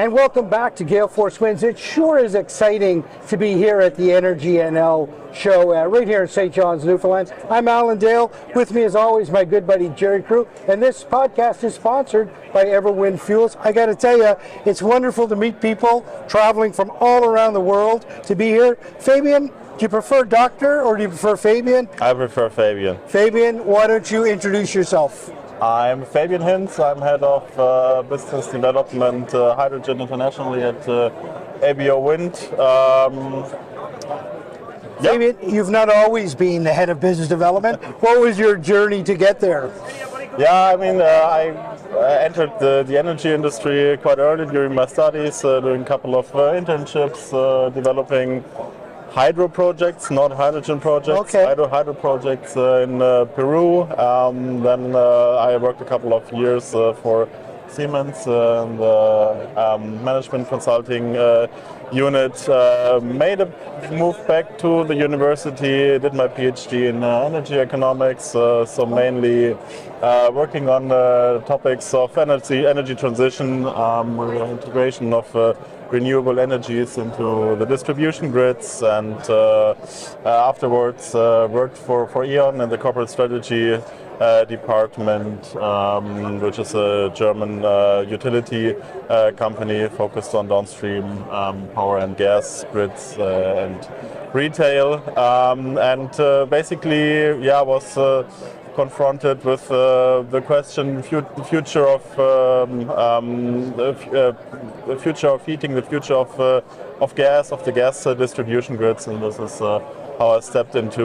and welcome back to Gale Force Winds. It sure is exciting to be here at the Energy NL show right here in St. John's, Newfoundland. I'm Alan Dale. With me as always, my good buddy Jerry Crew, and this podcast is sponsored by EverWind Fuels. I got to tell you, it's wonderful to meet people traveling from all around the world to be here. Fabian, do you prefer doctor or do you prefer Fabian? I prefer Fabian. Fabian, why don't you introduce yourself? I'm Fabian Hinz. I'm head of business development hydrogen internationally at ABO Wind. Fabian, you've not always been the head of business development. What was your journey to get there? Yeah, I mean, I entered the energy industry quite early during my studies, doing a couple of internships, developing hydro projects, not hydrogen projects. Okay. Hydro projects in Peru. Then I worked a couple of years for Siemens and management consulting unit. Made a move back to the university, did my PhD in energy economics, so mainly working on topics of energy transition, integration of renewable energies into the distribution grids, and afterwards worked for E.ON in the corporate strategy department, which is a German utility company focused on downstream power and gas grids and retail, and basically, was confronted with the question: future of the future of heating, the future of gas, of the gas distribution grids, and this is how I stepped into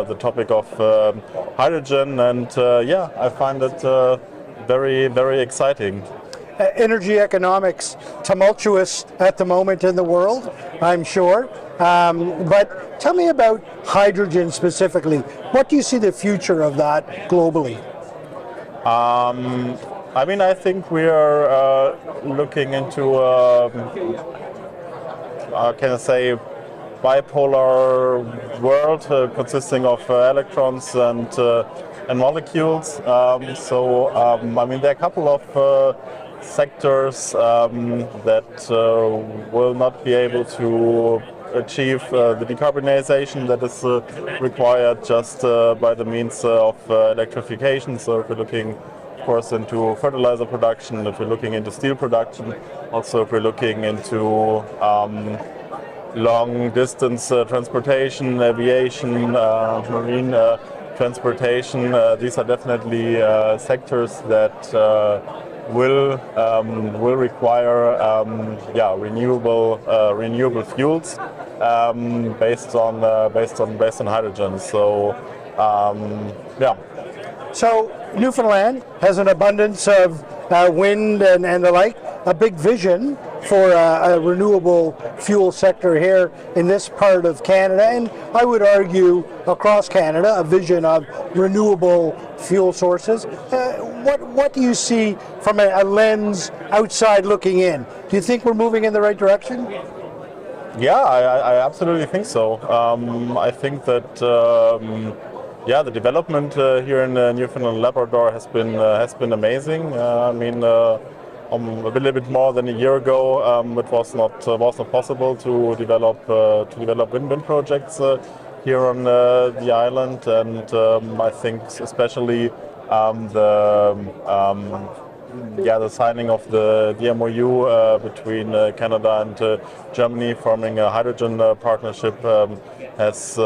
the topic of hydrogen, and I find it very, very exciting. Energy economics, tumultuous at the moment in the world, I'm sure. But tell me about hydrogen specifically. What do you see the future of that globally? I mean, I think we are looking into, can I say, bipolar world consisting of electrons and molecules. I mean, there are a couple of sectors that will not be able to achieve the decarbonization that is required just by the means of electrification. So if we're looking, of course, into fertilizer production, if we're looking into steel production, also if we're looking into long distance transportation, aviation, marine transportation, these are definitely sectors that will require renewable fuels based on hydrogen. So So Newfoundland has an abundance of wind and the like. A big vision for a renewable fuel sector here in this part of Canada, and I would argue across Canada, a vision of renewable fuel sources. What do you see from a lens outside looking in? Do you think we're moving in the right direction? Yeah, I absolutely think so. I think that the development here in Newfoundland and Labrador has been amazing. I mean, a little bit more than a year ago, it was not possible to develop wind projects here on the island, and I think especially the signing of the MOU between Canada and Germany, forming a hydrogen partnership, has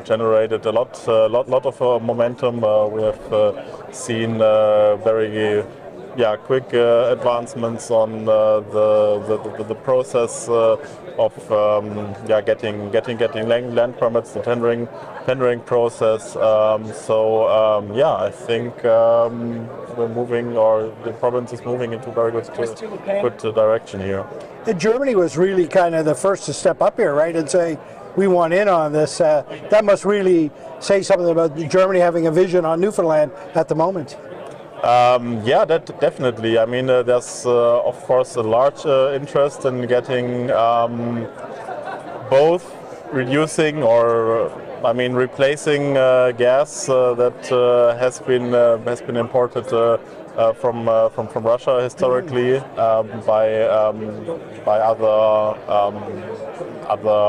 generated a lot of momentum. We have seen very quick advancements on the process of getting land permits, the tendering process. I think we're moving, or the province is moving into very good direction here. Germany was really kind of the first to step up here, right, and say, we want in on this. That must really say something about Germany having a vision on Newfoundland at the moment. That definitely. I mean, there's of course a large interest in getting both reducing or replacing gas that has been imported from Russia historically by other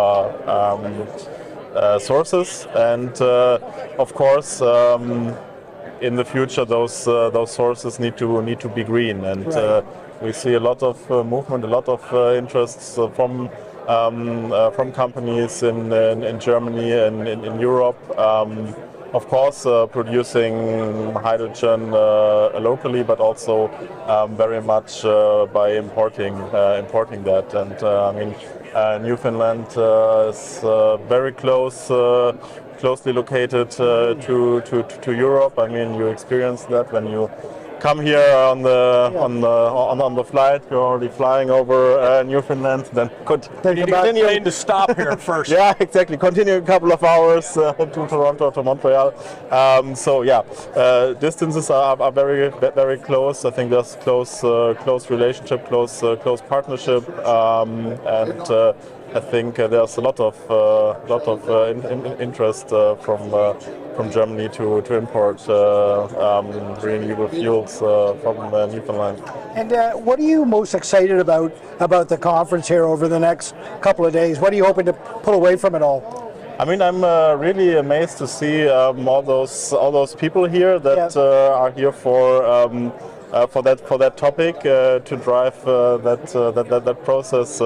sources, and of course in the future those sources need to be green, and we see a lot of movement, a lot of interests from companies in Germany and in Europe. Of course, producing hydrogen locally, but also very much by importing that. And I mean, Newfoundland is very closely located to Europe. I mean, you experience that when you come here on the flight. You're already flying over Newfoundland. Then continue to stop here first. Yeah, exactly. Continue a couple of hours to Toronto, to Montreal. So yeah, distances are very close. I think there's close relationship, close partnership, and I think there's a lot of interest from Germany to import renewable fuels from Newfoundland. And what are you most excited about the conference here over the next couple of days? What are you hoping to pull away from it all? I mean, I'm really amazed to see all those people here that are here for that topic to drive that process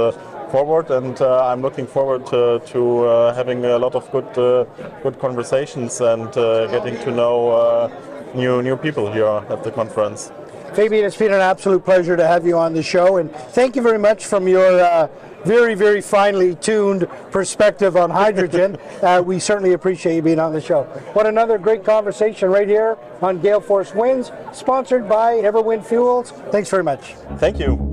forward, and I'm looking forward to having a lot of good conversations and getting to know new people here at the conference. Fabian, it's been an absolute pleasure to have you on the show, and thank you very much from your very, very finely tuned perspective on hydrogen. We certainly appreciate you being on the show. What another great conversation right here on Gale Force Winds, sponsored by EverWind Fuels. Thanks very much. Thank you.